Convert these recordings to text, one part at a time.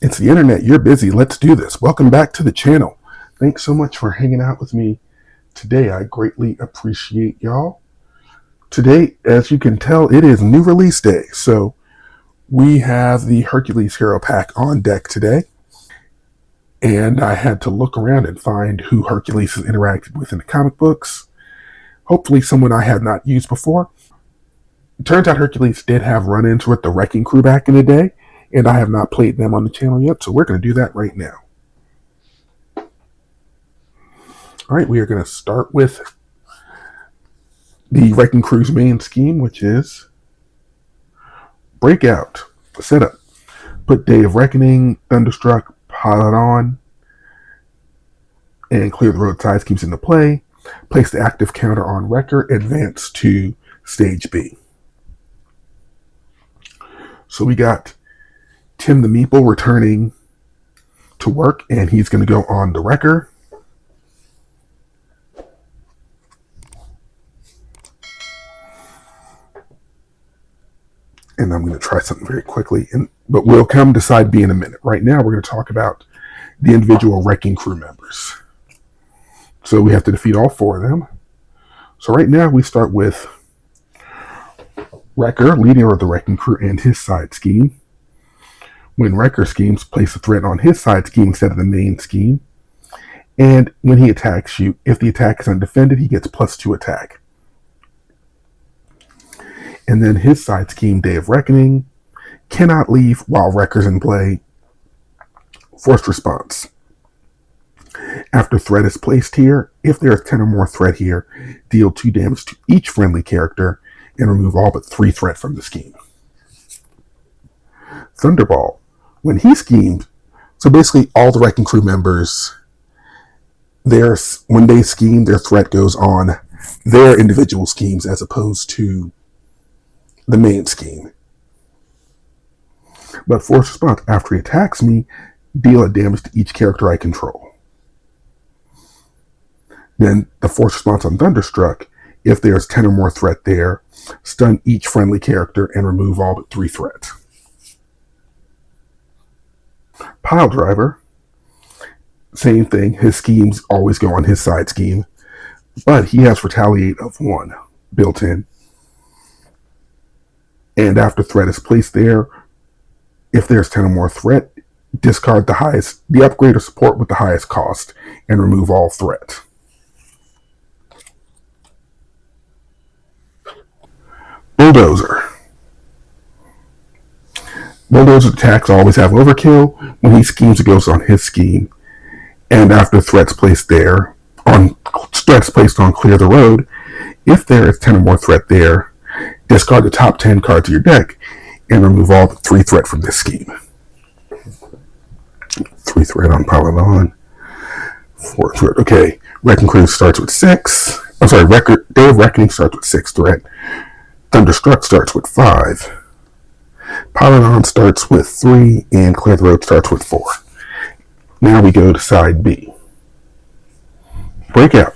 It's the internet. You're busy. Let's do this. Welcome back to the channel. Thanks so much for hanging out with me today. I greatly appreciate y'all. Today, as you can tell, it is new release day. So we have the Hercules Hero Pack on deck today. And I had to look around and find who Hercules has interacted with in the comic books. Hopefully someone I have not used before. It turns out Hercules did have run-ins with the Wrecking Crew back in the day, and I have not played them on the channel yet, so we're going to do that right now. All right, we are going to start with the Wrecking Crew's main scheme, which is Breakout. Setup. Put Day of Reckoning, Thunderstruck, Pilot on, and Clear the Road side schemes into play. Place the active counter on Wrecker, advance to Stage B. So we got Tim the Meeple returning to work, and he's going to go on the Wrecker. And I'm going to try something very quickly, but we'll come to side B in a minute. Right now, we're going to talk about the individual Wrecking Crew members. So we have to defeat all four of them. So right now, we start with Wrecker, leader of the Wrecking Crew, and his side scheme. When Wrecker schemes, place a threat on his side scheme instead of the main scheme. And when he attacks you, if the attack is undefended, he gets +2 attack. And then his side scheme, Day of Reckoning, cannot leave while Wrecker's in play. Forced response. After threat is placed here, if there is 10 or more threat here, deal 2 damage to each friendly character and remove all but 3 threat from the scheme. Thunderball. When he schemed, so basically all the Wrecking Crew members, when they scheme, their threat goes on their individual schemes as opposed to the main scheme. But force response, after he attacks me, deal a damage to each character I control. Then the force response on Thunderstruck, if there's 10 or more threat there, stun each friendly character and remove all but 3 threat. Pile Driver, same thing, his schemes always go on his side scheme, but he has Retaliate of 1 built in. And after threat is placed there, if there's 10 or more threat, discard the upgrade or support with the highest cost and remove all threat. Bulldozer. Bulldozer attacks always have overkill. When he schemes, it goes on his scheme. And after threats placed on Clear the Road, if there is 10 or more threat there, discard the top 10 cards of your deck and remove all the 3 threat from this scheme. 3 threat on Pilot on. 4 threat. Okay. Wrecking Crew starts with 6. Day of Reckoning starts with 6 threat. Thunderstruck starts with 5. Pilot on starts with 3, and Clear the Road starts with 4. Now we go to side B. Breakout.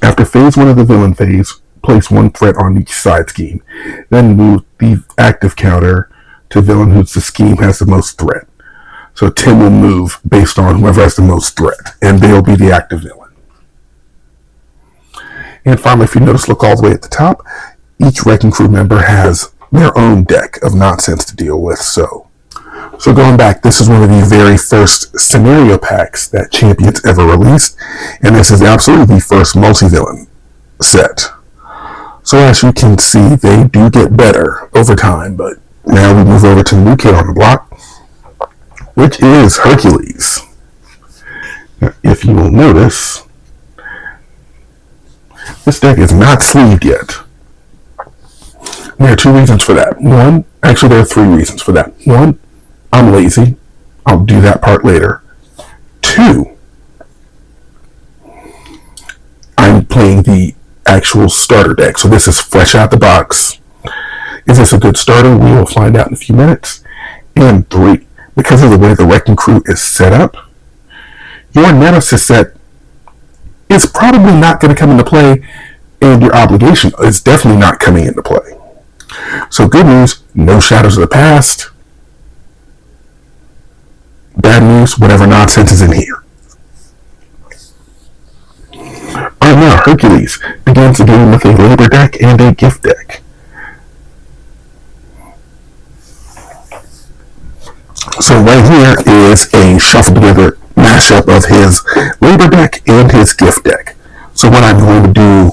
After phase 1 of the villain phase, place 1 threat on each side scheme. Then move the active counter to villain whose scheme has the most threat. So Tim will move based on whoever has the most threat, and they'll be the active villain. And finally, if you notice, look all the way at the top, each Wrecking Crew member has their own deck of nonsense to deal with. So going back, this is one of the very first scenario packs that Champions ever released, and this is absolutely the first multi-villain set. So as you can see, they do get better over time, but now we move over to the new kid on the block, which is Hercules. Now, if you will notice, this deck is not sleeved yet. There are 2 reasons for that. There are 3 reasons for that. 1, I'm lazy. I'll do that part later. 2, I'm playing the actual starter deck. So this is fresh out the box. Is this a good starter? We will find out in a few minutes. And 3, because of the way the Wrecking Crew is set up, your Nemesis set is probably not going to come into play, and your obligation is definitely not coming into play. So good news, no Shadows of the Past. bad news, whatever nonsense is in here. Alright, now Hercules begins the game with a labor deck and a gift deck. So right here is a shuffled together mashup of his labor deck and his gift deck. So what I'm going to do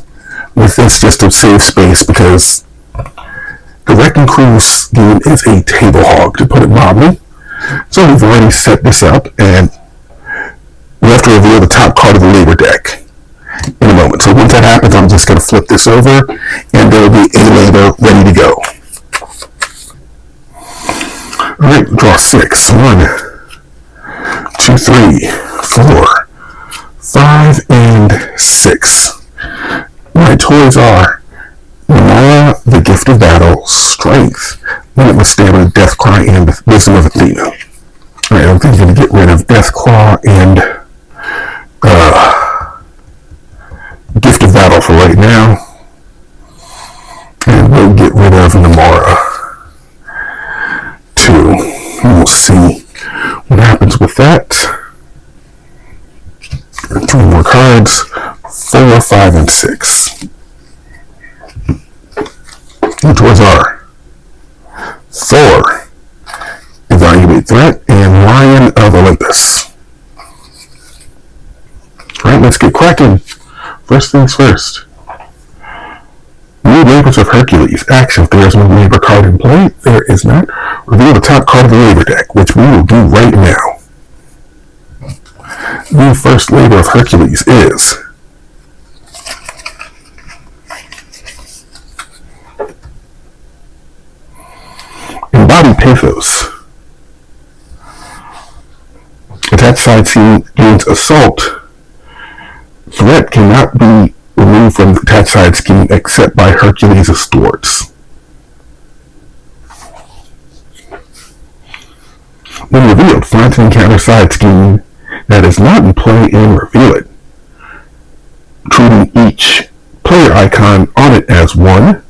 with this, just to save space, because the Wrecking Crew scheme is a table hog, to put it mildly. So we've already set this up, and we have to reveal the top card of the labor deck in a moment. So once that happens, I'm just going to flip this over, and there will be a labor ready to go. Alright, draw 6. 1, 2, 3, 4, 5, and 6. My toys are Namara, the Gift of Battle, Strength, Limitless Stamina, Death Cry, and Wisdom of Athena. Alright, I'm going to get rid of Death Claw and Gift of Battle for right now. And we'll get rid of Namara too. We'll see what happens with that. 3 more cards. 4, 5, and 6. The toys are Thor, Evaluate Threat, and Lion of Olympus. Alright, let's get cracking. First things first. New Labors of Hercules. Action. If there is no labor card in play, there is not. Reveal the top card of the labor deck, which we will do right now. The first labor of Hercules is Embody Pathos. Attached side scene gains Assault. Threat cannot be removed from the attached side scheme except by Hercules' Thwarts. When revealed, find an encounter side scheme that is not in play and reveal it, treating each player icon on it as 1,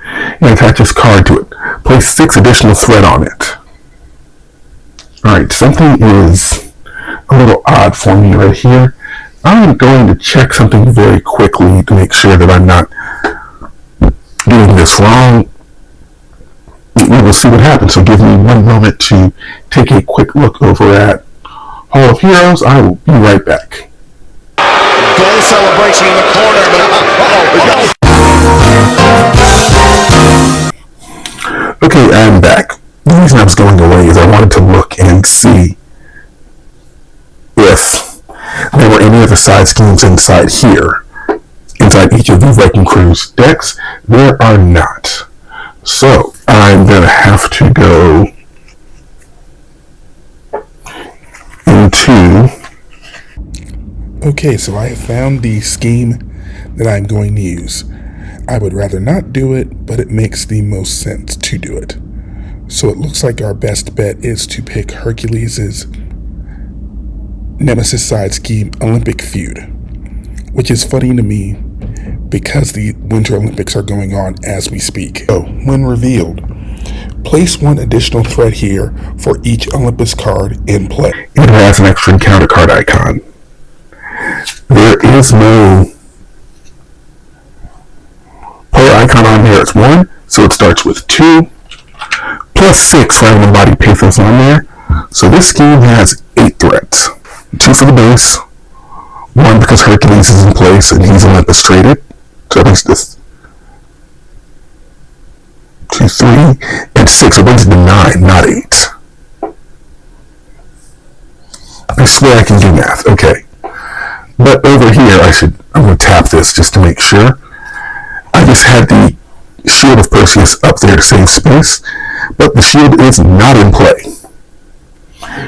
and attach this card to it. Place 6 additional threat on it. Alright, something is a little odd for me right here. I'm going to check something very quickly to make sure that I'm not doing this wrong. We will see what happens, so give me one moment to take a quick look over at Hall of Heroes. I will be right back. Goal celebration in the corner, but Okay, I'm back. The reason I was going away is I wanted to look and see if there were any other side schemes inside here, inside each of the Wrecking Crew's decks. There are not. So I'm going to have to go into... Okay, so I have found the scheme that I'm going to use. I would rather not do it, but it makes the most sense to do it. So it looks like our best bet is to pick Hercules' Nemesis side scheme, Olympic Feud, which is funny to me because the Winter Olympics are going on as we speak. So, when revealed, place 1 additional threat here for each Olympus card in play. It has an extra encounter card icon. There is no player icon on here. It's 1, so it starts with 2, plus 6 for having Embody Pathos on there. So this scheme has 8 threats. 2 for the base, 1 because Hercules is in place and he's Olympus traded. So at least this 2, 3, and 6. It brings it to 9, not 8. I swear I can do math. Okay. But over here, I'm going to tap this just to make sure. I just had the Shield of Perseus up there to save space, but the shield is not in play.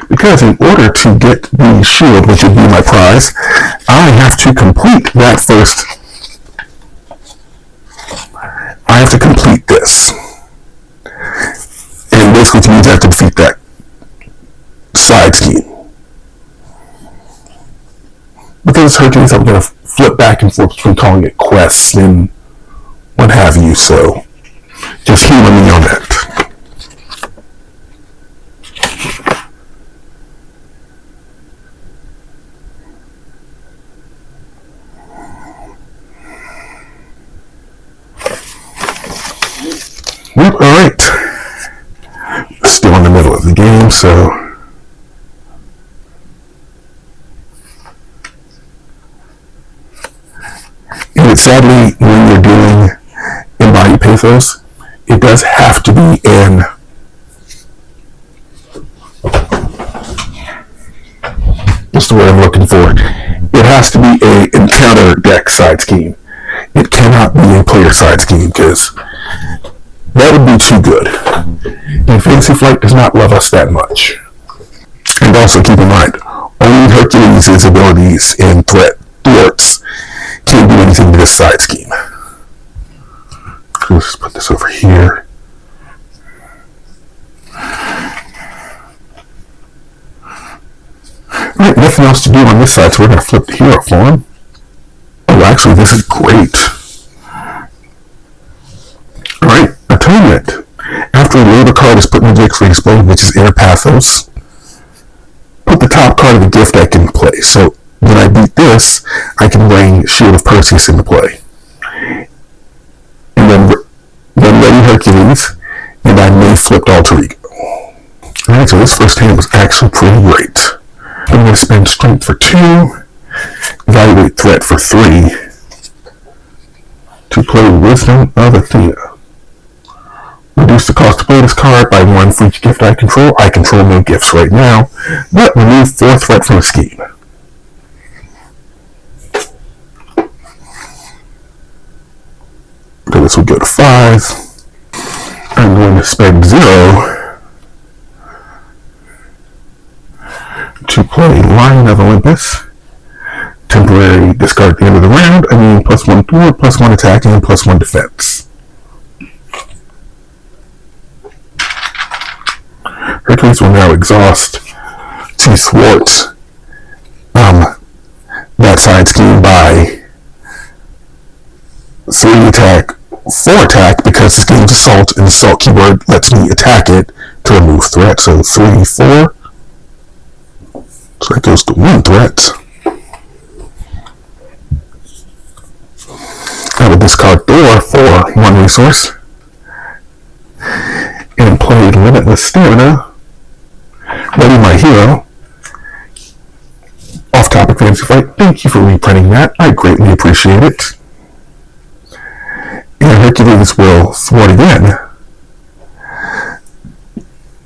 Because in order to get the shield, which would be my prize, I have to complete that first. I have to complete this. And basically it means I have to defeat that side scheme. Because Hercules, I'm going to flip back and forth between calling it quests and what have you, so just humor me on that. Yep, alright. Still in the middle of the game, so and sadly, when you're doing embodied pathos, it does have to be in what's the word I'm looking for? It has to be a encounter deck side scheme. It cannot be a player side scheme because that would be too good. And Fantasy Flight does not love us that much. And also keep in mind, only Hercules' abilities in thwarts can't do anything to this side scheme. Let's just put this over here. Alright, nothing else to do on this side, so we're going to flip the hero for him. Oh, actually, this is great. Alright, Atonement. After a labor card is put in the deck for explode, which is Air Pathos, put the top card of the gift deck into play. So when I beat this, I can bring Shield of Perseus into play. And then ready Hercules, and I may flip Alter Ego. Alright, so this first hand was actually pretty great. I'm going to spend Strength for 2, Evaluate Threat for 3, to play Wisdom of Athena. Reduce the cost to play this card by 1 for each gift I control. I control no gifts right now, but remove 4 threat from the scheme. So this will go to 5. I'm going to spend 0 to play Lion of Olympus. Temporary discard at the end of the round. I mean, +1 thwart, +1 attack, and +1 defense. Hercules will now exhaust 2 thwarts that side scheme by 3 attack, 4 attack, because this game's assault, and the assault keyword lets me attack it to remove threat. So 3, 4. So that goes to 1 threat. I will discard Thor for 1 resource. And play Limitless Stamina. Ready my hero. Off topic Fantasy Flight. Thank you for reprinting that. I greatly appreciate it. And Hercules will thwart again.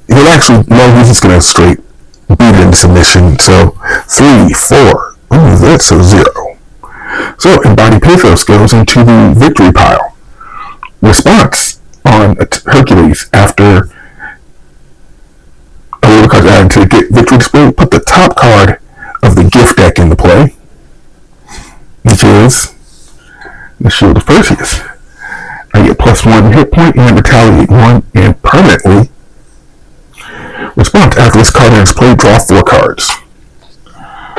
He'll actually, no, he's just going to straight beat it into submission. So 3, 4. Ooh, that's a 0. So Embodied Pathos goes into the victory pile. Response on Hercules after a labor card added to the victory display, put the top card of the gift deck into play, which is the Shield of Perseus. I get +1 hit point and retaliate 1 and permanently response. After this card is played, draw 4 cards.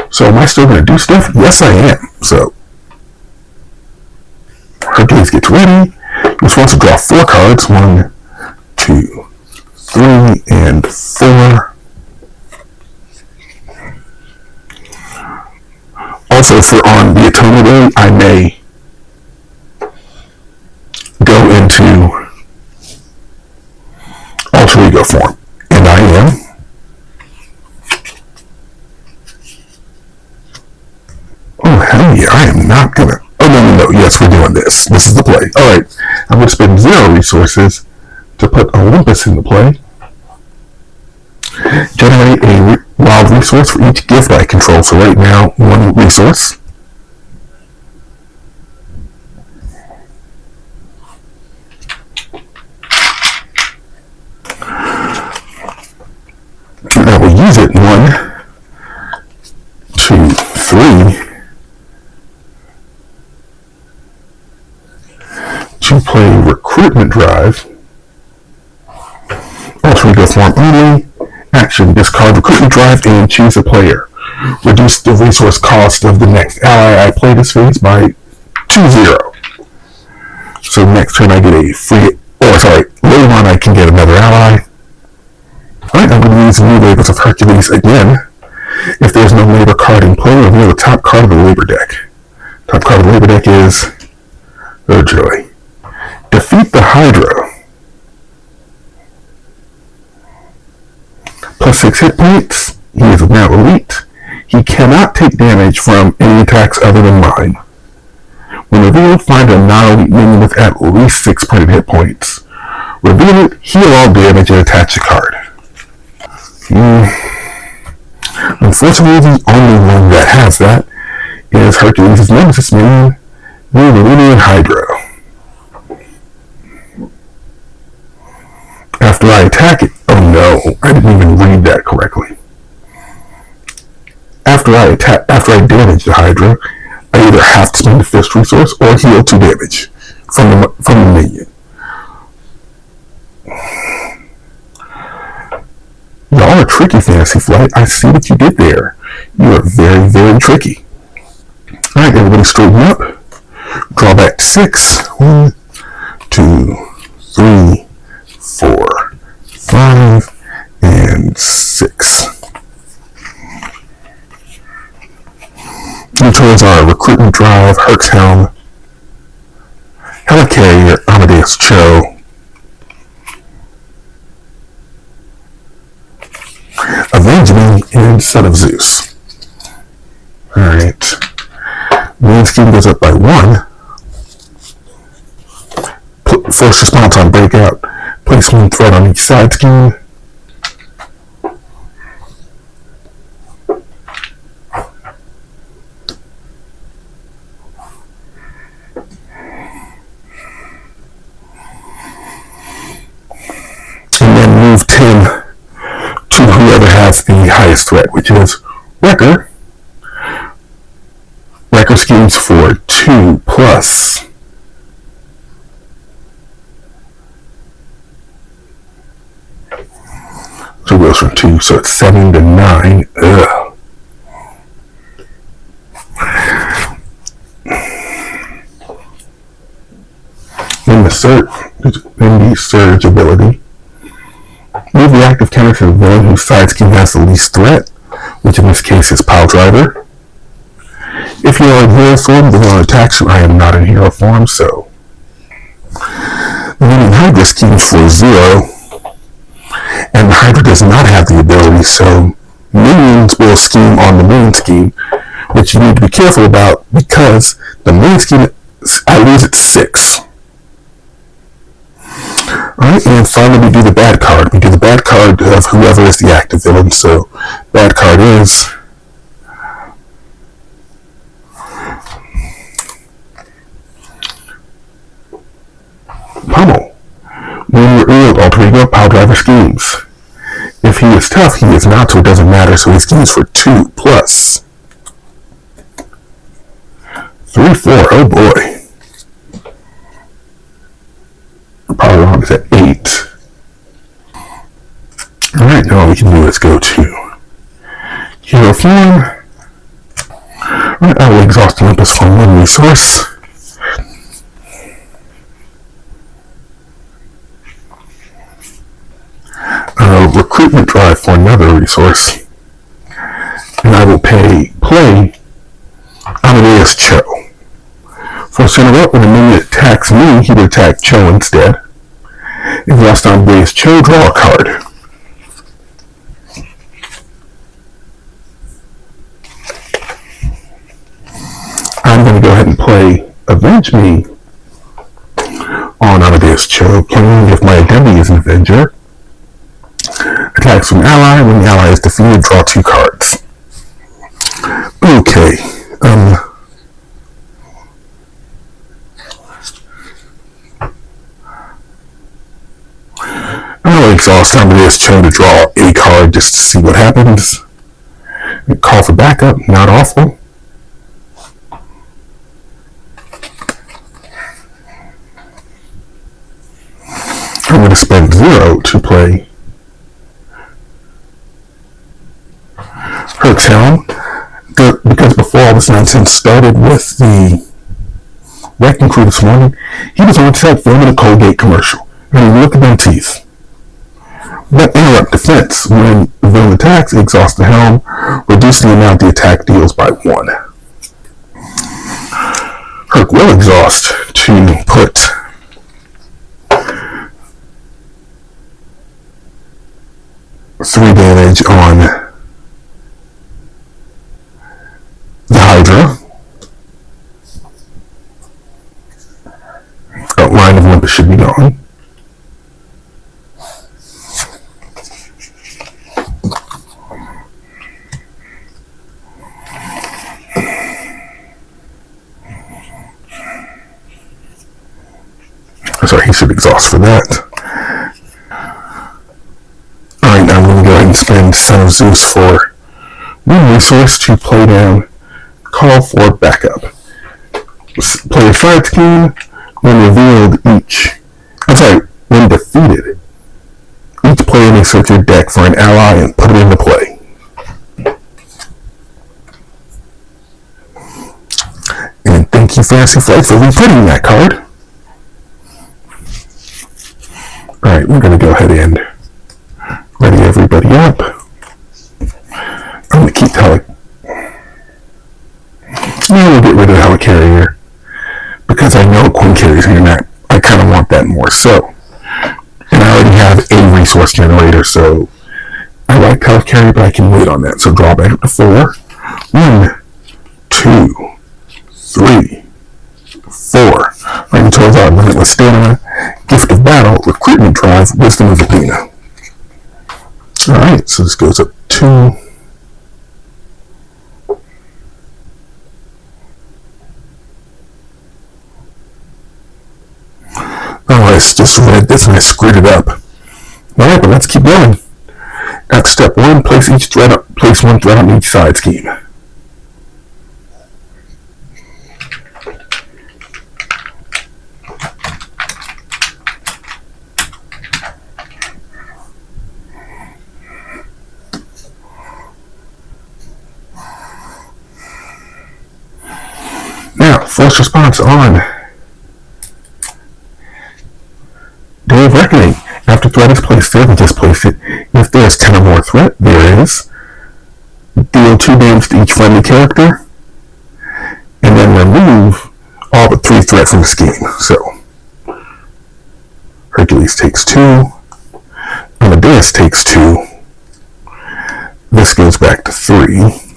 So am I still going to do stuff? Yes, I am. So Hercules gets ready. He wants to draw 4 cards. 1, 2, 3, and 4. Also, for on the Atonement Day, I may go into Alter Ego form. And I am. Oh, hell yeah, I am not gonna. Oh, no, yes, we're doing this. This is the play. Alright, I'm gonna spend 0 resources to put Olympus into play. Generate a wild resource for each gift I control. So right now, 1 resource. And I will use it 1, 2, 3 to play Recruitment Drive. Alter Ego form only. Action, discard Recruitment Drive and choose a player. Reduce the resource cost of the next ally I play this phase by 2-0. So next turn I get a free, later on I can get another ally. Alright, I'm going to use new labels of Hercules again. If there's no labor card in play, reveal the top card of the labor deck. Top card of the labor deck is, oh joy, defeat the Hydra. plus 6 hit points. He is now elite. He cannot take damage from any attacks other than mine. When revealed, find a non-elite minion with at least 6 printed hit points. Reveal it, heal all damage, and attach a card. Unfortunately, the only one that has that is Hercules' nemesis minion, the Herculean Hydra. After I attack it, oh no, I didn't even read that correctly. After I damage the Hydra, I either have to spend a fist resource or heal 2 damage from the minion. Y'all are tricky, Fantasy Flight. I see what you did there. You are very, very tricky. Alright, everybody straighten up. Draw back to 6. 1, 2, 3, 4, 5, and 6. Your choices are Recruitment Drive, Herc's Helm, Helicarrier, Amadeus Cho, Avenge Me, and Son of Zeus. Alright. Main scheme goes up by 1. First response on breakout. Place 1 threat on each side scheme. And then move 10 to whoever has the highest threat, which is Wrecker. Wrecker schemes for 2 plus. So it goes from 2, so it's 7 to 9. Ugh. In the surge ability, move the active counter to the villain whose side scheme has the least threat, which in this case is Pile Driver. If you are in hero form, the villain attacks you. I am not in hero form, so. The villain Hydra schemes for 0, and the Hydra does not have the ability, so minions will scheme on the main scheme, which you need to be careful about because the main scheme, I lose at 6. Alright, and finally we do the bad card. We do the bad card of whoever is the active villain, so bad card is Pummel. When revealed, alter ego Pile Driver schemes. If he is tough, he is not, so it doesn't matter, so he schemes for 2 plus 3, 4, oh boy. Power Rock is at 8. Alright, now all we can do is go to Hero Form. Alright, I will exhaust Olympus for 1 resource. Recruitment Drive for another resource. And I will play Amadeus Cho. For center up, when a minion attacks me, he would attack Cho instead. If lost on Amadeus Cho, draw a card. I'm going to go ahead and play Avenge Me on Amadeus Cho, playing if my identity is an Avenger. Attacks from ally. When the ally is defeated, draw 2 cards. Okay. I'll exhaust Amadeus Cho to draw a card just to see what happens. Call for backup. Not awful. I'm going to spend 0 to play Herc's Helm, because before all this nonsense started with the Wrecking Crew this morning, he was on set filming a Colgate commercial, and he looked at them teeth. But interrupt defense. When the villain attacks, exhaust the helm, reduce the amount the attack deals by 1. Herc will exhaust to put 3 damage on the Hydra. Line of Olympus should be gone. Sorry, he should exhaust for that. Alright, now I'm going to go ahead and spend Son of Zeus for 1 resource to play down, call for backup. Play a side scheme. When defeated, each player may search your deck for an ally and put it into play. And thank you, Fantasy Flight, for reprinting that card. Alright, we're going to go ahead and ready everybody up. I'm going to keep we'll get rid of the Helicarrier, because I know Queen carries here, and I kind of want that more. So, and I already have a resource generator, so I like Helicarrier, but I can wait on that. So draw back up to 4. 1, 2, 3, 4. Right towards our Limitless Stamina, Gift of Battle, Recruitment Drive, Wisdom of Athena. Alright, so this goes up 2. Oh, I just read this and I screwed it up. Alright, but let's keep going. At step 1, place 1 threat on each side scheme. Now, force response on Day of Reckoning. After threat is placed there, we just place it. If there's 10 or more threat, there is. Deal 2 damage to each friendly character. And then remove all but 3 threat from the scheme. So, Hercules takes 2. Amadeus takes 2. This goes back to 3.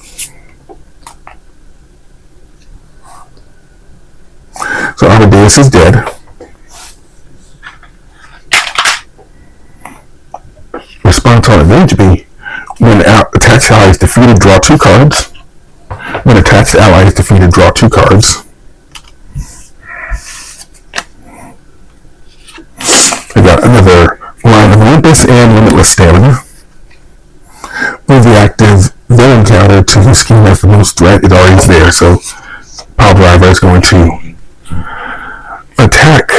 So Amadeus is dead. Response on Avenge B. When attached ally is defeated, draw 2 cards. When attached ally is defeated, draw 2 cards. I got another Line of Olympus and Limitless Stamina. Move the active villain counter to the scheme has the most threat. It already is there, so Pile Driver is going to attack.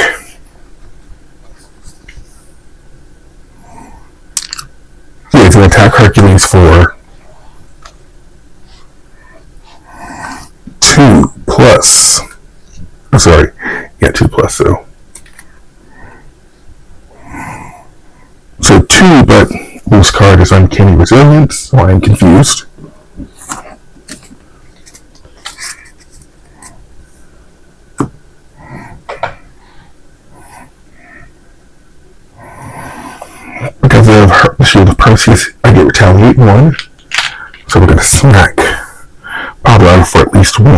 He's going to attack Hercules for 2 plus. I'm sorry. Yeah, 2 plus, though. So 2, but this card is Uncanny Resilience, so I am confused. Because of the Shield of Perseus, I get Retaliate 1. So we're going to smack Pablo for at least 1.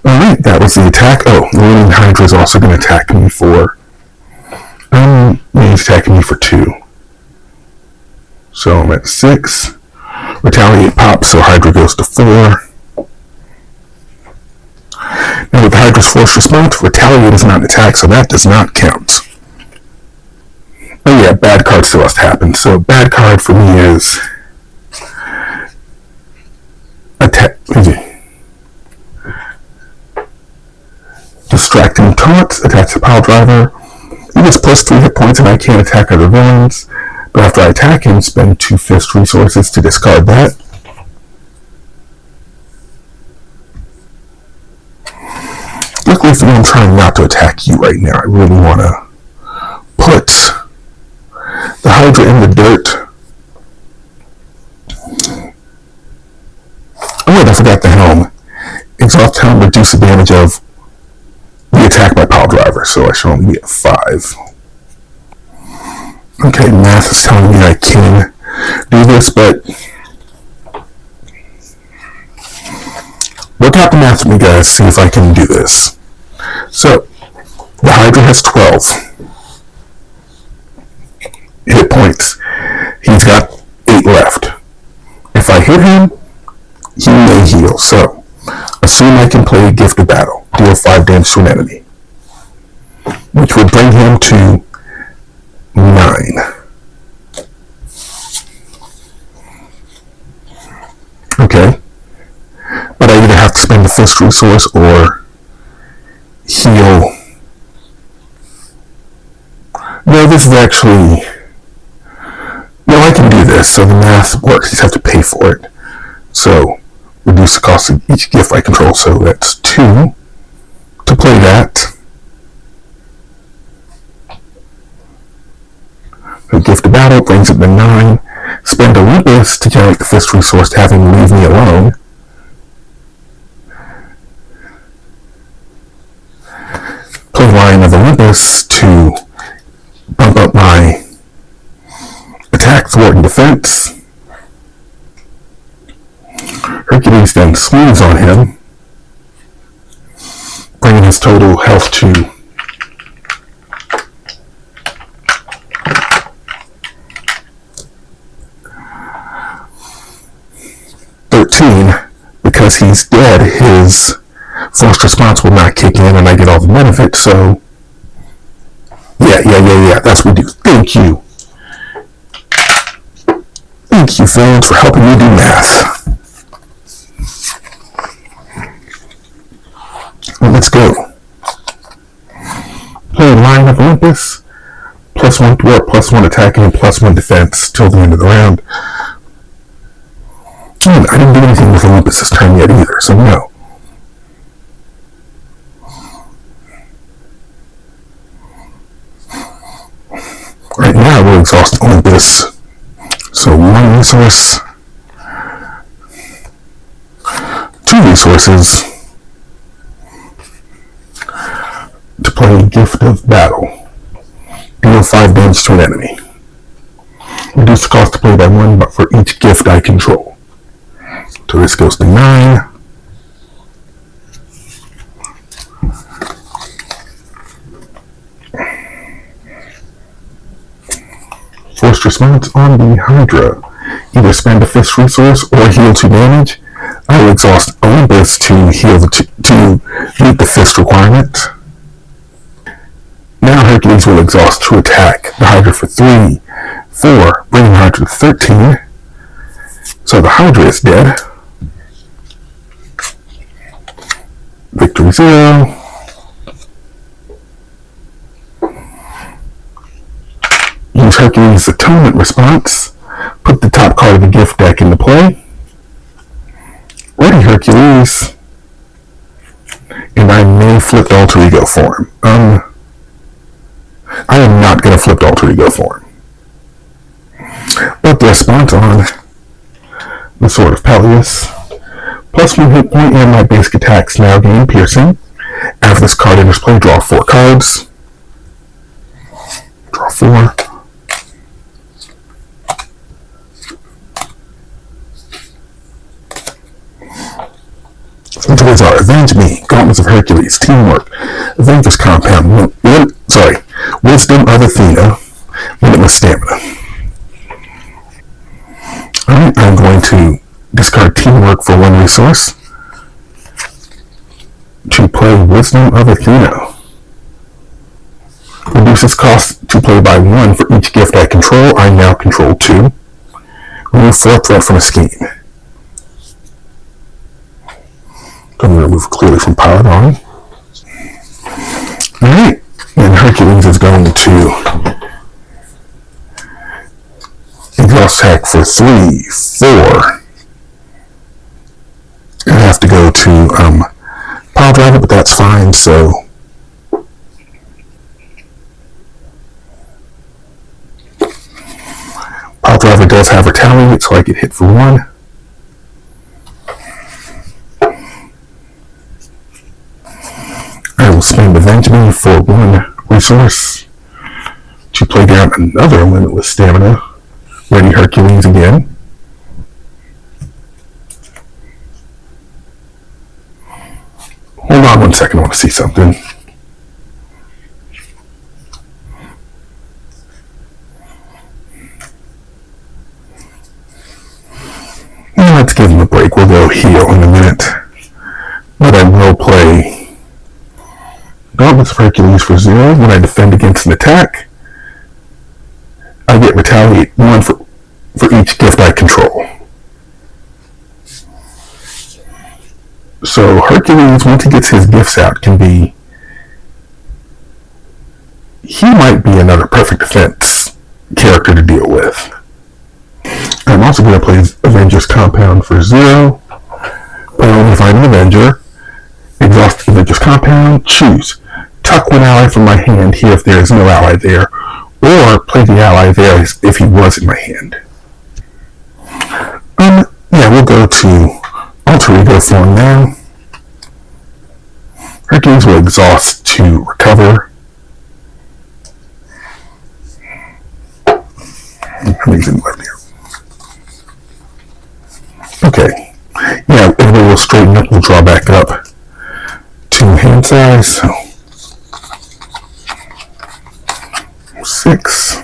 Alright, that was the attack. Oh, the Leaning Hydra is also going to attack me for... he's attacking me for 2. So I'm at 6. Retaliate pops, so Hydra goes to 4. Now with Hydra's force response, Retaliate is not an attack, so that does not count. Oh yeah, bad card still has to happen. So bad card for me is Distracting Taunt, attacks the Pile Driver. He gets plus 3 hit points and I can't attack other villains. But after I attack him, spend 2 fist resources to discard that. Luckily for me, I'm trying not to attack you right now. I really want to put the Hydra in the dirt. Oh wait, I forgot the helm. Exhaust helm, reduce the damage of the attack by Pile Driver, so I should only be at 5. Okay, math is telling me I can do this, but work out the math with me, guys. See if I can do this. So, the Hydra has 12 hit points. He's got 8 left. If I hit him, he may heal. So, assume I can play Gift of Battle. Deal 5 damage to an enemy, which would bring him to 9. Okay. But I either have to spend the fist resource or heal. No, this is actually... No, I can do this. So the math works. You just have to pay for it. So, reduce the cost of each gift I control. So that's 2 to play that. The Gift of Battle brings it to 9. Spend Olympus to generate the fist resource to have him leave me alone. Play Lion of Olympus to bump up my attack, thwart, and defense. Hercules then swings on him, bringing his total health to 13. Because he's dead, his forced response will not kick in and I get all the benefits, so yeah, that's what we do. Thank you. Thank you, fans, for helping me do math. Well, let's go. Play Lion of Olympus, +1 thwart, +1 attacking, and +1 defense till the end of the round. I didn't do anything with Olympus this time yet either, so no. Right now, we'll exhaust Olympus. So 1 resource, 2 resources to play Gift of Battle. Deal 5 damage to an enemy. Reduce the cost to play by 1, but for each gift I control. So this goes to 9. Forced response on the Hydra. Either spend a fist resource or heal 2 damage. I will exhaust Olympus to heal to meet the fist requirement. Now Hercules will exhaust to attack the Hydra for 3, 4, bringing the Hydra to 13. So the Hydra is dead. Victory 0. Use Hercules' Atonement response. Put the top card of the gift deck into play. Ready, Hercules. And I may flip the Alter Ego for him. I am not going to flip the Alter Ego for him. But the response on the Sword of Peleus. +1 hit point and my basic attacks now gain piercing. After this card enters play, draw 4 cards. Draw 4. Tools are Avenge Me, Gauntlets of Hercules, Teamwork, Avengers Compound, Wisdom of Athena, Limitless Stamina. Alright, I'm going to discard Teamwork for 1 resource to play Wisdom of Athena. Reduces cost to play by 1 for each gift I control. I now control 2. Remove 4 threat from a scheme. I'm going to remove clearly from pilot on. Alright, and Hercules is going to exhaust attack for 3, 4. I have to go to pile driver, but that's fine, so pile driver does have retaliate, so I get hit for 1. I will spend Avenge Me for 1 resource to play play down another limitless stamina. Ready, Hercules again. Hold on 1 second, I want to see something. Let's give him a break. We'll go heal in a minute. But I will play Gauntlets of Hercules for 0. When I defend against an attack, I get retaliate 1 for each gift I control. So Hercules, once he gets his gifts out, he might be another perfect defense character to deal with. I'm also going to play Avengers Compound for 0. But only find an Avenger. Exhaust Avengers Compound. Choose. Tuck one ally from my hand here if there is no ally there. Or play the ally there if he was in my hand. Yeah, we'll go to Alter Ego form now. Hercules will exhaust to recover. Everything's in left here. Okay. Yeah, everybody will straighten up. We'll draw back up to hand size. So 6.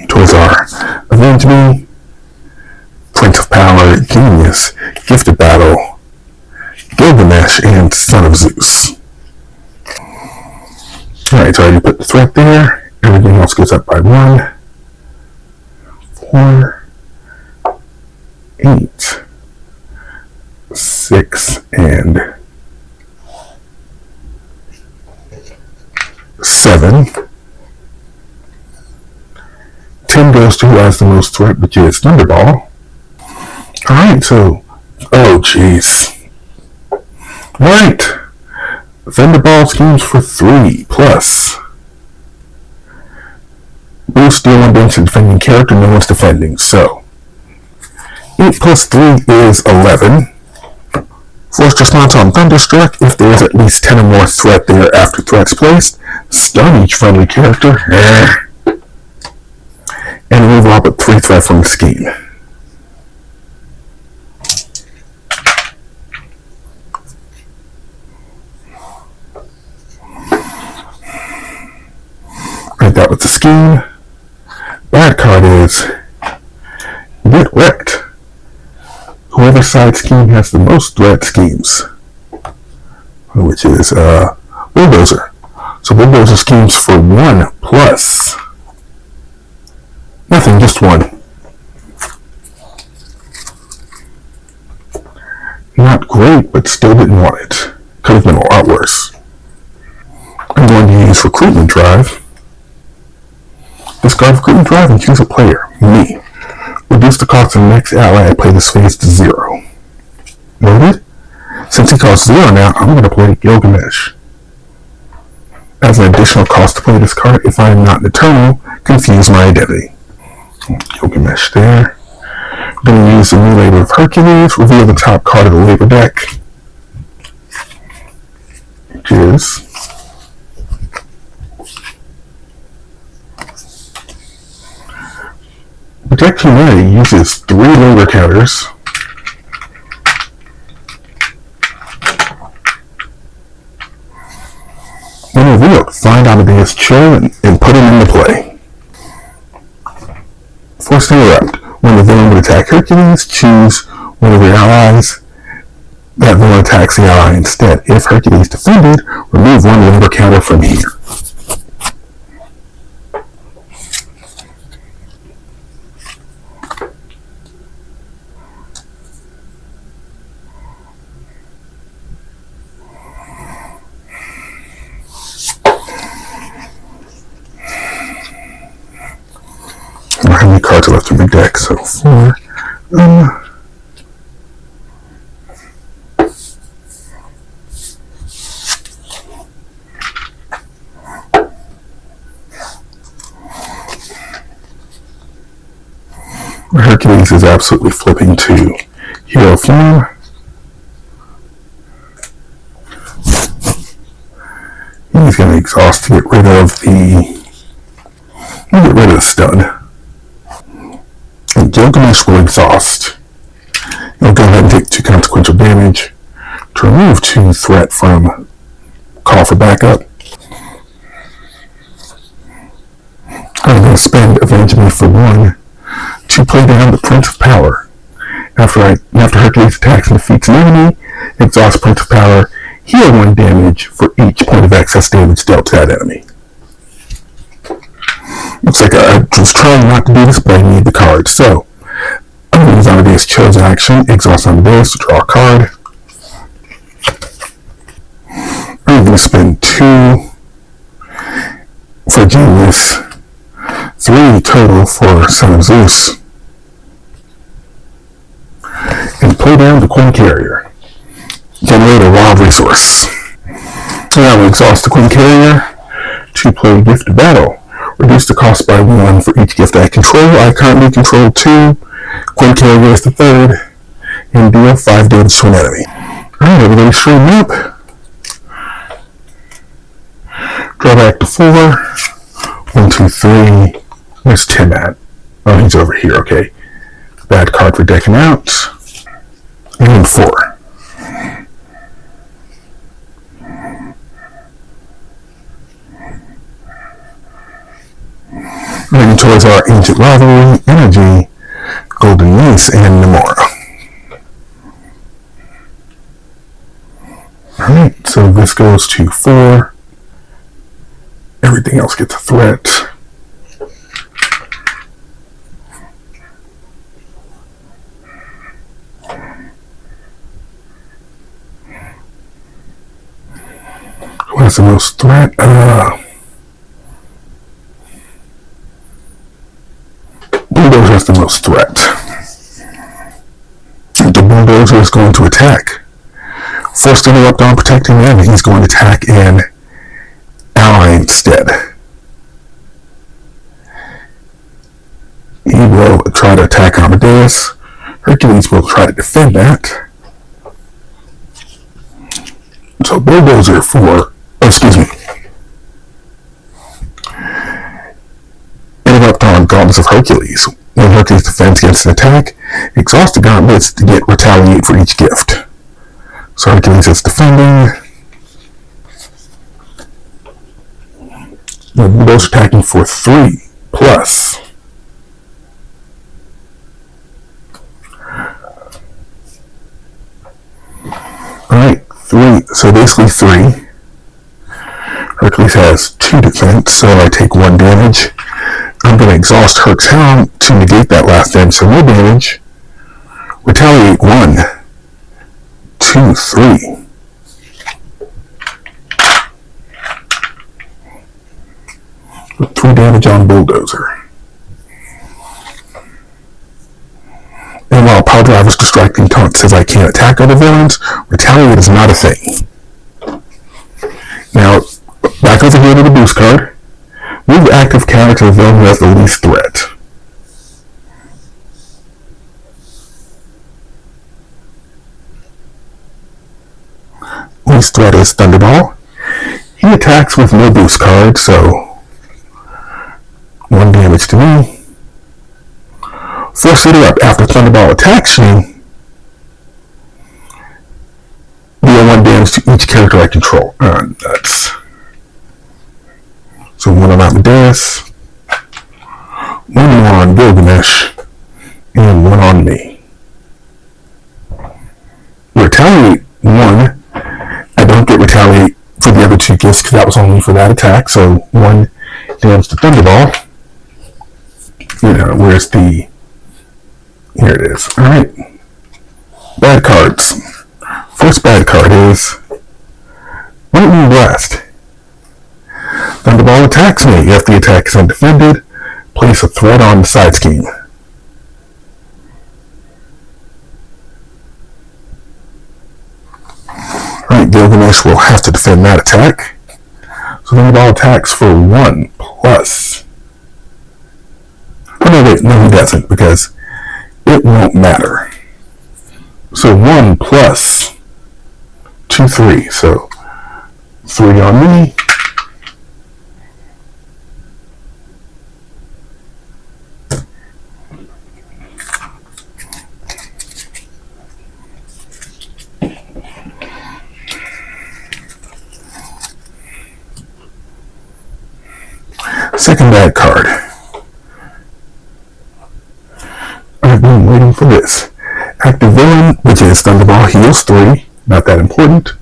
Towards our Avenge Me, Prince of Power, Genius, Gifted Battle, Gilgamesh, and Son of Zeus. Alright, so I already put the threat there. Everything else goes up by 1. 4, 8, 6, and 7. 10 goes to who has the most threat, which is Thunderball. Alright, so, oh jeez. Right. Thunderball schemes for 3 plus. Boost deal 1 damage to defending character, no one's defending, so 8 plus 3 is 11. Forced response on Thunderstruck. If there is at least 10 or more threat there after threats placed, stun each friendly character. And remove all but 3 threat from the scheme. Right, that was the scheme. Bad card is Get Wrecked. Whoever side scheme has the most threat schemes, which is Bulldozer. So Bulldozer schemes for 1 plus. Nothing, just 1. Not great, but still didn't want it. Could have been a lot worse. I'm going to use Recruitment Drive. Discard Recruitment Drive and choose a player, me. Reduce the cost of the next ally I play this phase to 0. Noted? Since he costs 0 now, I'm going to play Gilgamesh. As an additional cost to play this card, if I am not an Eternal, confuse my identity. Gilgamesh there. I'm going to use the new labor of Hercules, reveal the top card of the labor deck, which is Protect Humanity uses 3 labor counters. When revealed, find Amadeus Cho and put him into play. Forced Interrupt. When the villain would attack Hercules, choose one of your allies. That villain attacks the ally instead. If Hercules defended, remove 1 labor counter from here. How many cards are left in my deck? So 4. Hercules is absolutely flipping to Hero Form. He's going to exhaust to get rid of the this done. And Gilgamesh will exhaust. He'll go ahead and take 2 consequential damage to remove 2 threat from call for backup. I'm going to spend Avenge Me for 1 to play down the Prince of Power. After Hercules attacks and defeats an enemy, exhaust Prince of Power, heal 1 damage for each point of excess damage dealt to that enemy. Looks like I was trying not to do this, but I need the card. So, I'm going to use Amadeus' Choose action, exhaust Amadeus to draw a card. I'm going to spend 2 for Genius, 3 total for Son of Zeus, and play down the Queen Carrier. Generate a wild resource. Now we exhaust the Queen Carrier to play Gift of Battle. Reduce the cost by 1 for each gift I control. I currently control 2. Queen Carrier is the 3rd. And deal 5 damage to an enemy. Alright, everybody stream up. Draw back to 4. 1, 2, 3. Where's Tim at? Oh, he's over here, okay. Bad card for decking out. And 4. Remaining toys are Ancient Rivalry, Energy, Golden Mace, and Nomura. Alright, so this goes to 4. Everything else gets a threat. Who has the most threat? Bulldozer has the most threat. The Bulldozer is going to attack. First interrupt on protecting them, he's going to attack an ally instead. He will try to attack Amadeus. Hercules will try to defend that. So Bulldozer interrupt on Gauntlets of Hercules. When Hercules defends against an attack, exhaust the gauntlets to get retaliate for each gift. So Hercules is defending. The Bulldozer attacking for 3 plus. Alright, 3. So basically 3. Hercules has 2 defense, so I take 1 damage. I'm going to exhaust Herc's Helm to negate that last damage, so no damage. Retaliate 1, 2, 3. With 3 damage on Bulldozer. And while Power Driver's distracting taunt says I can't attack other villains, Retaliate is not a thing. Now, back over here to the boost card. Move the active character to the villain who has the least threat. Least threat is Thunderball. He attacks with no boost card, so 1 damage to me. Force interrupt. After Thunderball attacks you, deal 1 damage to each character I control. Nuts. So 1 on Amadeus, 1 more on Gilgamesh, and 1 on me. Retaliate 1. I don't get retaliate for the other 2 gifts because that was only for that attack. So 1 damage to Thunderball. Where's the... Here it is. Alright. Bad cards. First bad card is Lightning Blast. Thunderball attacks me. If the attack is undefended, place a threat on the side scheme. Alright, Gilgamesh will have to defend that attack. So Thunderball attacks for 1 plus. Oh no, wait, no he doesn't, because it won't matter. So 1 plus 2, 3. So 3 on me. Second bad card. I've been waiting for this. Active villain, which is Thunderball, heals 3. Not that important.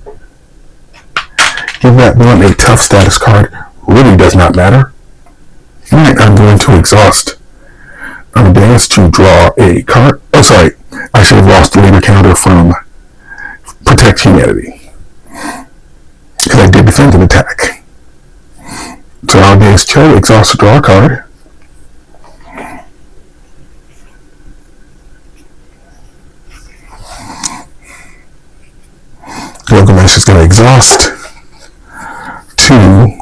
Give that villain a tough status card. Really does not matter. Alright, I'm going to exhaust. I'm advanced to draw a card. Oh, sorry. I should have lost the labor counter from Protect Humanity. Because I did defensive attack. So I'll advance Cho, exhaust to draw a card. Gilgamesh is going to exhaust 2.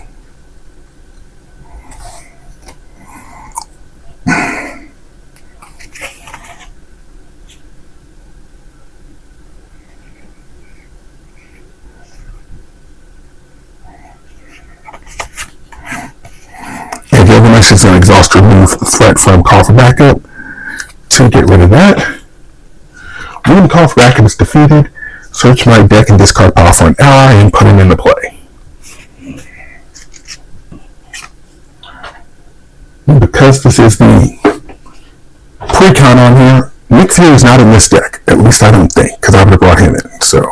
Gilgamesh is going to exhaust to remove the threat from call for backup. To get rid of that, when call for backup is defeated, search my deck and discard pile for an ally and put him into play. And because this is the precon on here, Nick Fury is not in this deck. At least I don't think, because I would have brought him in. So.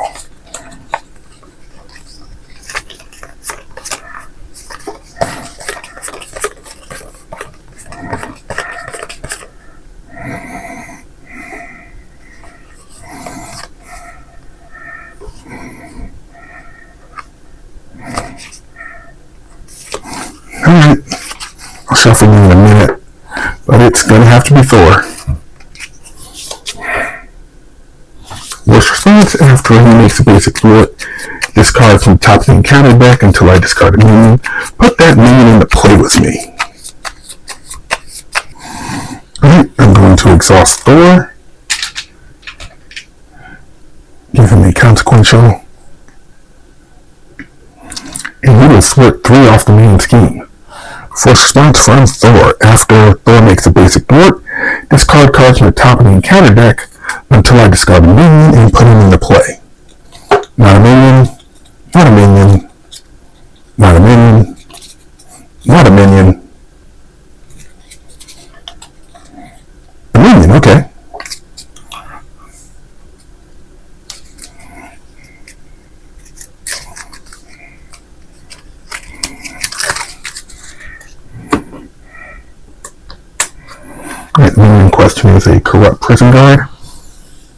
Alright, I'll shuffle you in a minute, but it's going to have to be Thor. Worst response, after he makes a basic threat, discard from the top of the encounter deck until I discard a minion. Put that minion into play with me. Alright, I'm going to exhaust Thor. Give him a consequential. And he will thwart 3 off the main scheme. Force response from Thor. After Thor makes a basic thwart, discard cards from the top of the encounter deck until I discard a minion and put him into play. Not a minion, not a minion, not a minion, not a minion. A minion, okay. Right, the minion in question is a corrupt prison guard.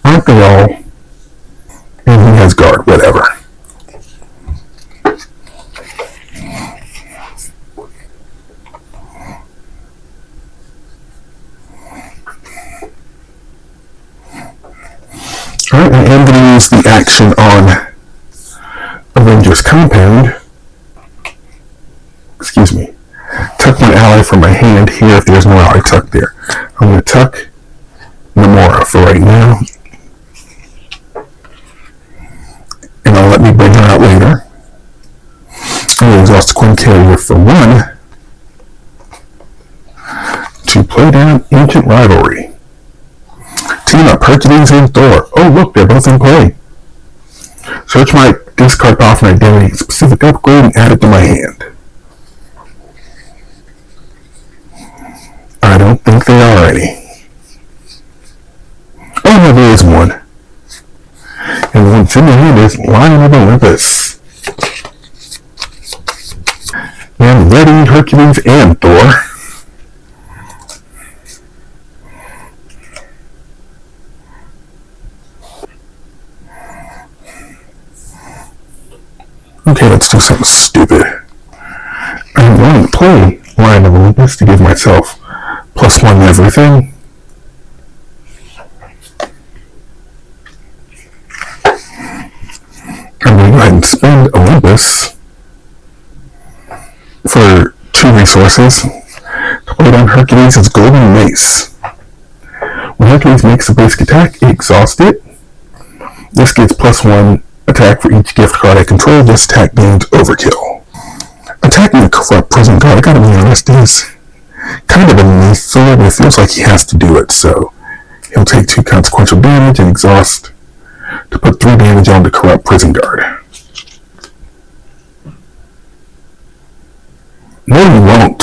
Aren't they all? And he has guard, whatever. Alright, I am going to use the action on Avengers Compound. Excuse me. Tuck my ally from my hand here if there's no ally tucked there. I'm going to tuck Namora for right now. And I'll let me bring her out later. I'm going to exhaust the Quinn Carrier for 1 to play down Ancient Rivalry. Team up Hercules and Thor. Oh, look, they're both in play. Search my discard pile for an identity specific upgrade and add it to my hand. I don't think they are any. Oh, no, there is one. And the one that's in the hand is Lion of Olympus. And ready, Hercules and Thor. Okay, let's do something stupid. I'm going to play Lion of Olympus to give myself +1 to everything. I'm going to go ahead and spend Olympus for 2 resources to play down Hercules' Golden Mace. When Hercules makes a basic attack, exhaust it. This gets +1 attack for each gift card I control. This attack gains overkill. Attacking a corrupt prison guard, I gotta be honest, is kind of a lethal, but it feels like he has to do it, so he'll take 2 consequential damage and exhaust to put 3 damage on the corrupt prison guard. No, you won't.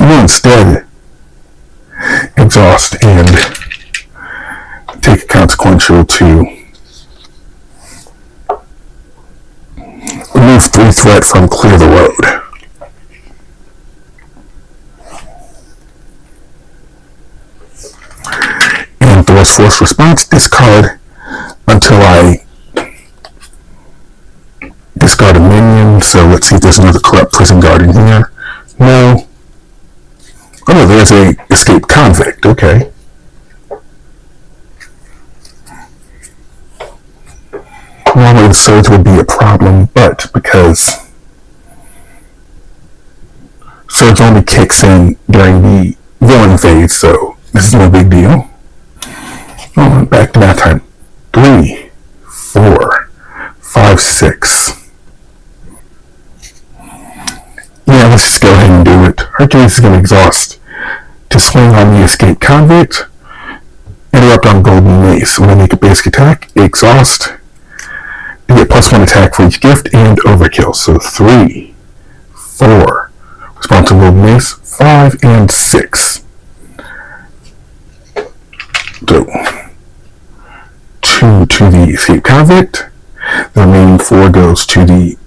You will instead exhaust and take a consequential to remove 3 threat from clear the road. And Thor's force response, discard until I discard a minion. So let's see if there's another corrupt prison guard in here. No. Oh no, there's a escaped convict. Okay. Normally the surge would be a problem, but because surge only kicks in during the villain phase, so this is no big deal. Oh, back to that time. 3, 4, 5, 6. Yeah, let's just go ahead and do it. Hercules is going to exhaust to swing on the escaped convict, interrupt on golden mace. When I make a basic attack, exhaust, you get +1 attack for each gift and overkill. So 3, 4, respond to golden mace, 5, and 6. So 2 to the escaped convict. The remaining 4 goes to the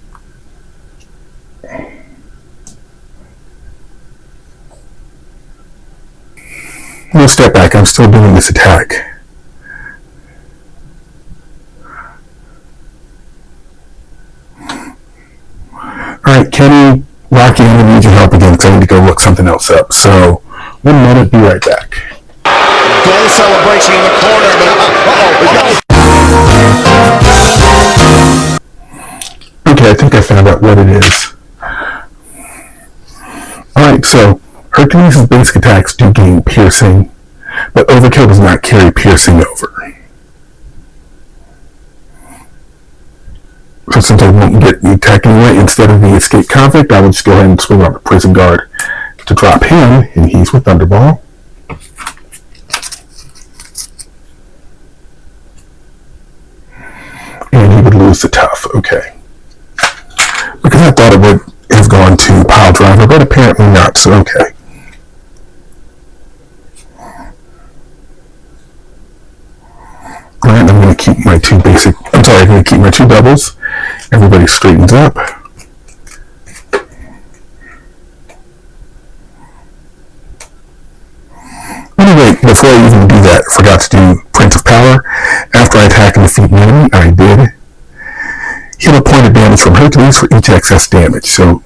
I'm going to step back. I'm still doing this attack. Alright, Kenny, Rocky, I'm going to need your help again because I need to go look something else up. So, 1 minute, be right back. Goal celebration in the corner, but Okay, I think I found out what it is. Alright, so Hercules' basic attacks do gain piercing, but overkill does not carry piercing over. So since I won't get the attack anyway, instead of the escaped convict, I will just go ahead and swing on the prison guard to drop him, and he's with Thunderball. And he would lose the tough, okay. Because I thought it would have gone to Pile Driver, but apparently not, so okay. Alright, I'm going to keep my 2 I'm going to keep my 2 doubles. Everybody straightens up. Anyway, before I even do that, I forgot to do Prince of Power. After I attack and defeat an enemy, I did heal a point of damage from Hercules for each excess damage. So,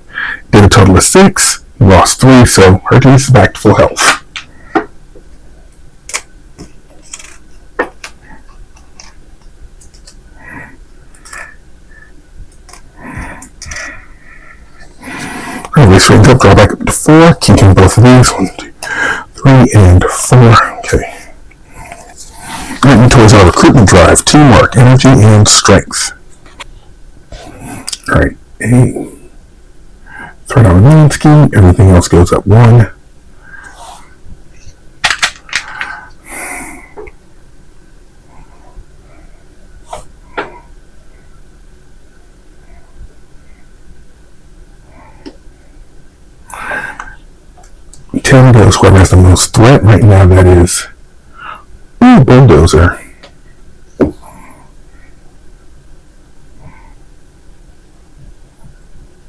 did a total of 6, lost 3, so Hercules is back to full health. Alright, straighten up, draw back up to 4, keeping both of these. 1, 2, 3, and 4. Okay. Alright, towards our recruitment drive, teamwork, energy, and strength. Alright, 8. Threat on the scheme, everything else goes up 1. Ten goes whoever has the most threat. Right now that is Bulldozer.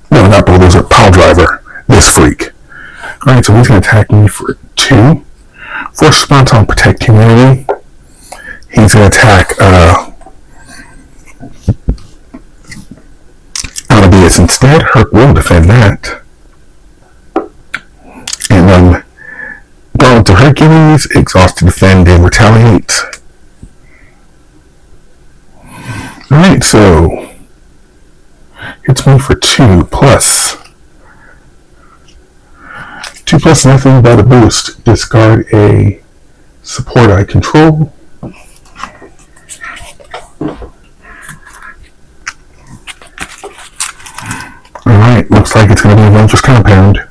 No, not Bulldozer, Pile Driver. This freak. Alright, so he's going to attack me for 2. Force response on Protect Humanity. He's going to attack Autobius instead. Herc will defend that. And then going to Hercules, exhaust to defend and retaliate. Alright, so hits me for 2 plus. 2 plus nothing but a boost. Discard a support I control. Alright, looks like it's going to be Avengers Compound.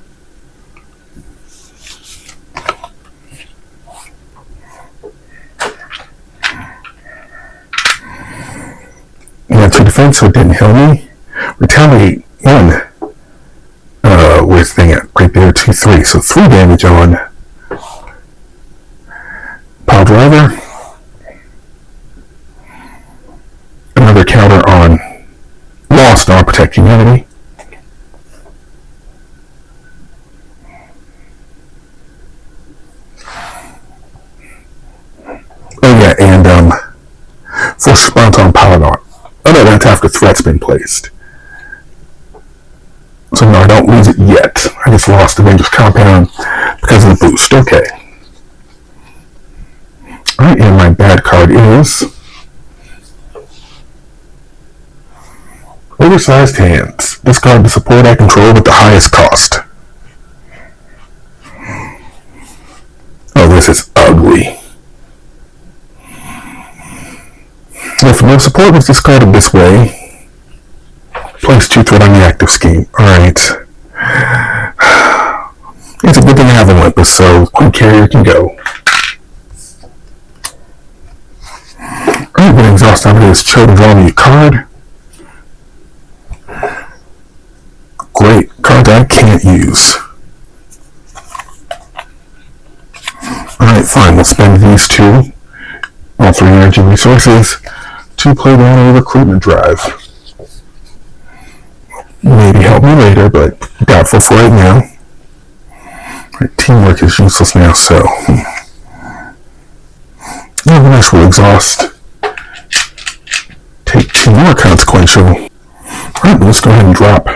Now to defense, so it didn't heal me. Retaliate 1. Where's the thing at? Right there, 2-3. So 3 damage on Pile Driver. Another counter on Lost on Protect Humanity. Oh yeah, and force response on Paladon. Oh no, that's after threat's been placed. So no, I don't lose it yet. I just lost Avengers Compound because of the boost. Okay. Alright, and my bad card is Oversized Hands. Discard the support I control with the highest cost. Oh, this is ugly. If no support was discarded this way, place 2 threat on the active scheme. Alright. It's a good thing I have Olympus, so Queen Carrier can go. Alright, when exhaust out of this, show to draw me a card. Great. Card that I can't use. Alright, fine. We'll spend these 2, all 3 energy resources, to play down a recruitment drive. Maybe help me later, but doubtful for right now. Right, teamwork is useless now, so Nevertheless, will exhaust. Take 2 more consequential. Alright, let's go ahead and drop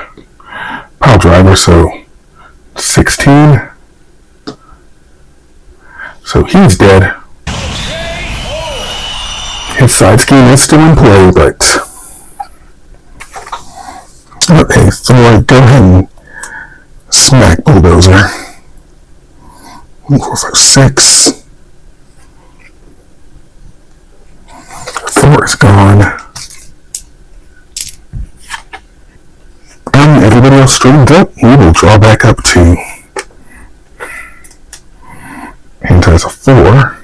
Pile Driver, so 16. So he's dead. His side scheme is still in play, but okay, so I go ahead and smack Bulldozer. 1, 4, 5, 6. 4 is gone. And everybody else straightened up. We will draw back up 2. And has a 4.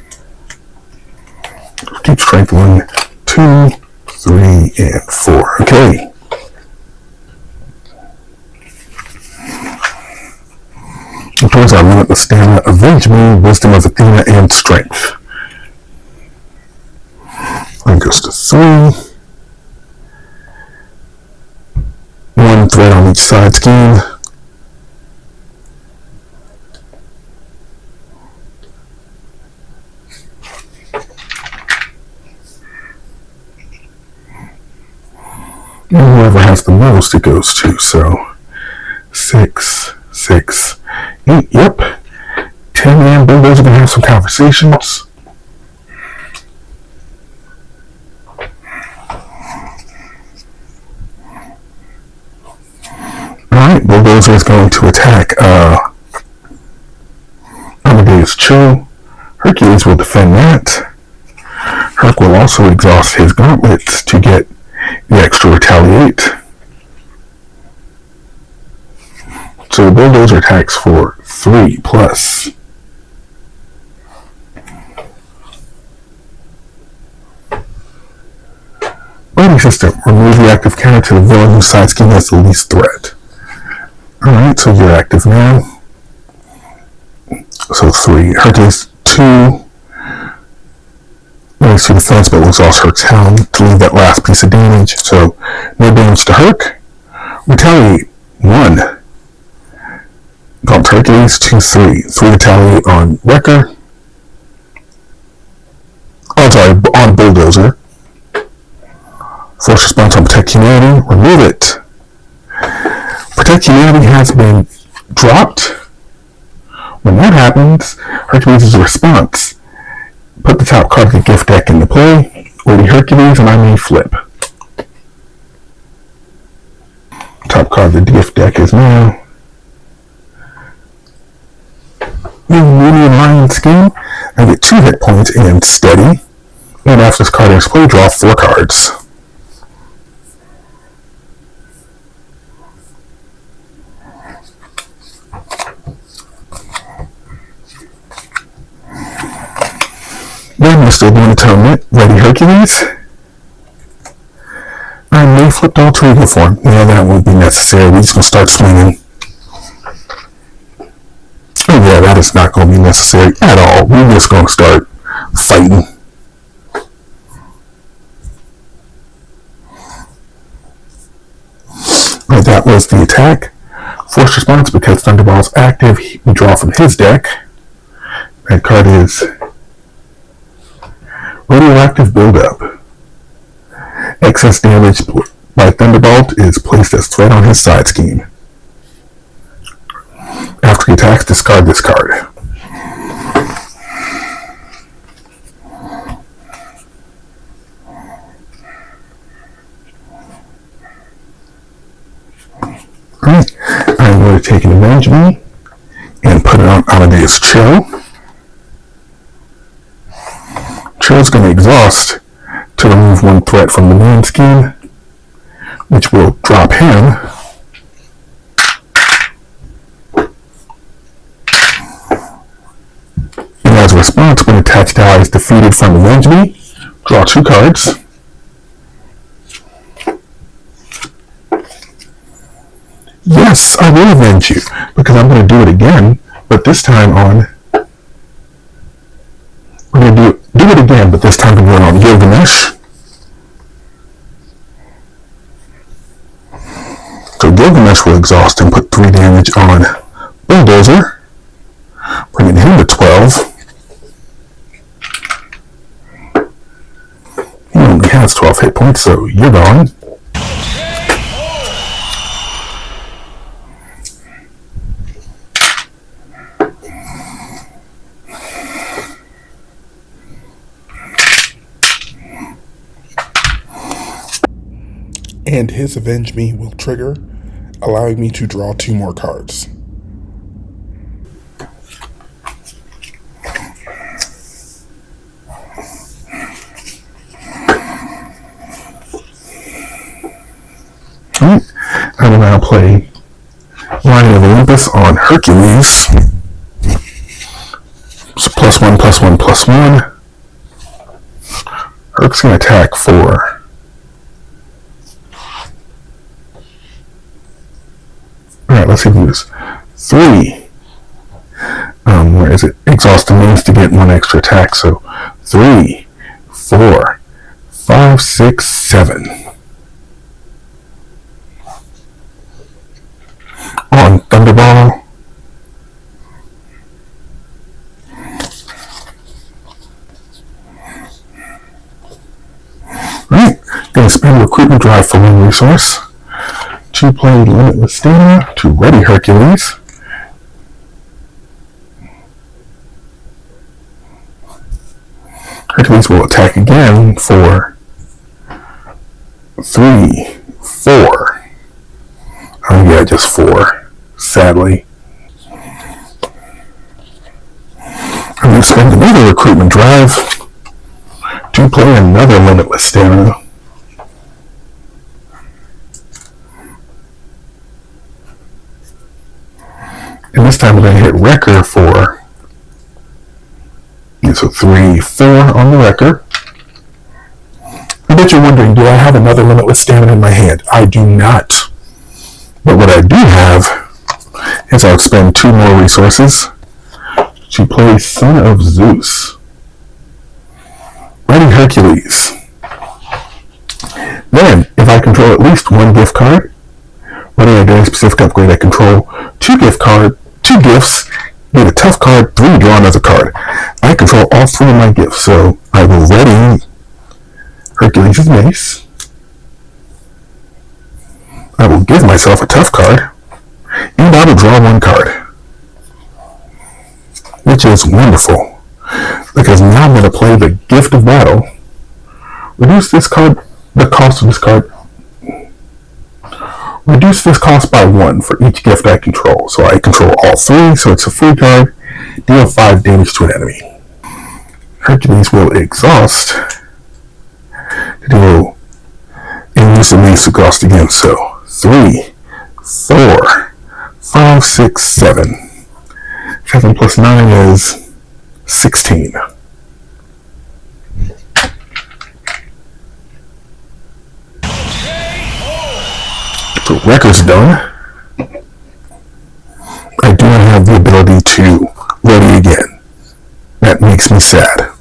Keep strength 1, 2, 3, and 4. Okay. Towards our limit with stamina, avenge me, wisdom of Athena, and strength. That goes to 3. 1 threat on each side scheme. And whoever has the most, it goes to. So 6, 6, 8. Yep. 10 and Bulldozer are going to have some conversations. Alright, Bulldozer is going to attack Amadeus Cho. Hercules will defend that. Herc will also exhaust his gauntlets to get the extra retaliate. So the Bulldozer attacks for 3 plus. Rating system. Remove the active counter to the villain whose side scheme has the least threat. Alright, so you're active now. So 3. Hercules 2. Raise to defense, but will exhaust Herc's helm to leave that last piece of damage. So no damage to Herc. Retaliate 1. Called Hercules 2, 3. 3 retaliate on Wrecker. Oh, sorry, on Bulldozer. Force response on Protect Humanity. Remove it. Protect Humanity has been dropped. When that happens, Hercules' response. Put the top card of the gift deck into play. Lady Hercules, and I may flip. Top card of the gift deck is now Medium Lion Scheme. I get 2 hit points and steady. And after this card is played, draw 4 cards. still doing atonement. Ready, Hercules? I may flip the alter ego form. Yeah, that won't be necessary. We're just going to start swinging. Oh yeah, that is not going to be necessary at all. We're just going to start fighting. Right, that was the attack. Forced response, because Thunderball's active, we draw from his deck. That card is Radioactive Buildup. Excess damage by Thunderbolt is placed as threat on his side scheme. After he attacks, discard this card. Alright, I'm going to take an Avenge Me and put it on Amadeus Cho. Cho's going to exhaust to remove one threat from the main scheme, which will drop him. And as a response, when attached ally is defeated from Avenge Me, draw 2 cards. Yes, I will avenge you, because I'm going to do it again, but this time on... We're going to do it again, but this time we're going on Gilgamesh. So Gilgamesh will exhaust and put 3 damage on Bulldozer, bringing him to 12. He only has 12 hit points, so you're gone. And his Avenge Me will trigger, allowing me to draw 2 more cards. Alright, I will now play Lion of Olympus on Hercules. So +1/+1/+1. Herc's going to attack for... Alright, let's see if we use 3. Where is it? Exhaust the means to get 1 extra attack. So 3, 4, 5, 6, 7. On Thunderball. Alright, gonna spend Recruitment Drive for 1 resource. To play Limitless Stamina to ready Hercules. Hercules will attack again for 3, 4. Oh yeah, just 4, sadly. I'm going to spend another Recruitment Drive to play another Limitless Stamina. And this time we're going to hit Wrecker for... So 3, 4 on the Wrecker. I bet you're wondering, do I have another Limitless Stamina in my hand? I do not. But what I do have is I'll spend 2 more resources to play Son of Zeus. Ready Hercules. Then, if I control at least 1 gift card, running a very specific upgrade, I control 2 gifts, get a tough card, 3 draw another card. I control all 3 of my gifts, so I will ready Hercules' mace. I will give myself a tough card, and I will draw 1 card. Which is wonderful, because now I'm going to play the Gift of Battle. Reduce this card, the cost of this card. Reduce this cost by 1 for each gift I control. So I control all 3, so it's a free card. Deal 5 damage to an enemy. Hercules will exhaust to deal and use the mace to exhaust again. So 3, 4, 5, 6, 7. 7 plus 9 is 16. record's done. I do not have the ability to ready again. That makes me sad.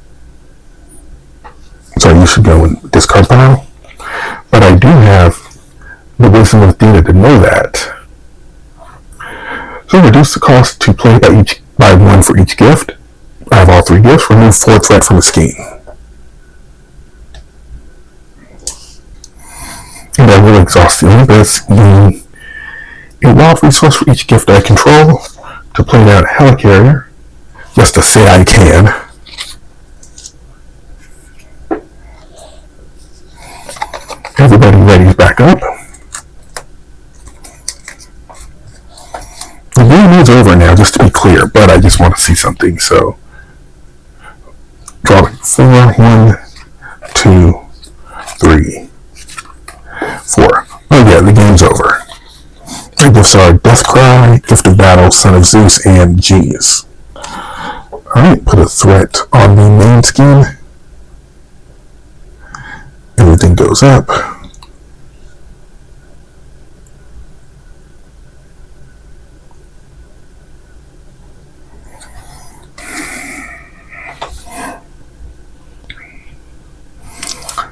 So you should go in discard pile. But I do have the wisdom of data to know that. So reduce the cost to play by one for each gift. I have all 3 gifts. Remove 4 threat from a scheme. And I will exhaust the Olympus, gain a wild resource for each gift I control to play down a helicarrier, just to say I can. Everybody readies back up. The game is over now, just to be clear, but I just want to see something, so draw 4, 1, 2, 3, 4. Oh yeah, the game's over. The gifts are Death Cry, Gift of Battle, Son of Zeus, and Genius. Alright, put a threat on the main scheme. Everything goes up.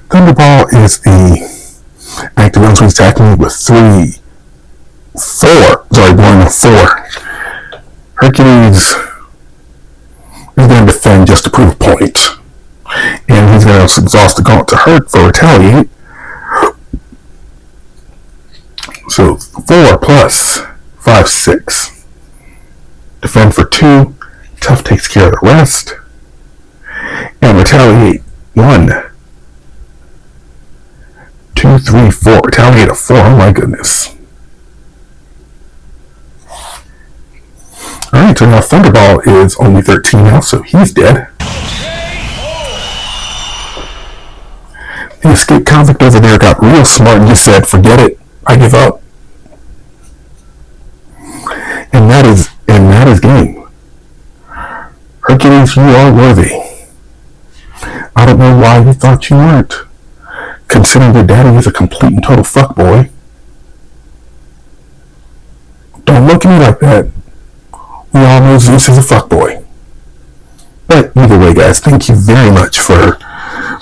Thunderball is the active element attacking me with 4. Hercules is going to defend just to prove a point. And he's going to exhaust the gauntlet to hurt for retaliate. So 4 plus 5, 6. Defend for 2. Tough takes care of the rest. And retaliate 1, 2, 3, 4. Retaliate a 4. Oh my goodness. Alright, so now Thunderball is only 13 now, so he's dead. The escape convict over there got real smart and just said, forget it, I give up. And that is game. Hercules, you are worthy. I don't know why you thought you weren't, considering your daddy is a complete and total fuckboy. Don't look at me like that. We all know Zeus is a fuckboy. But either way, guys, thank you very much for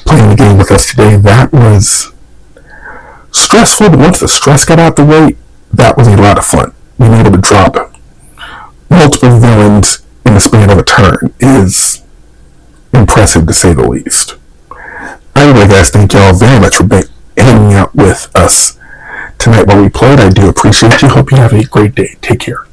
playing the game with us today. That was stressful, but once the stress got out the way, that was a lot of fun. Being able to drop multiple villains in the span of a turn is impressive, to say the least. Anyway, guys, thank y'all very much for hanging out with us tonight while we played. I do appreciate you. Hope you have a great day. Take care.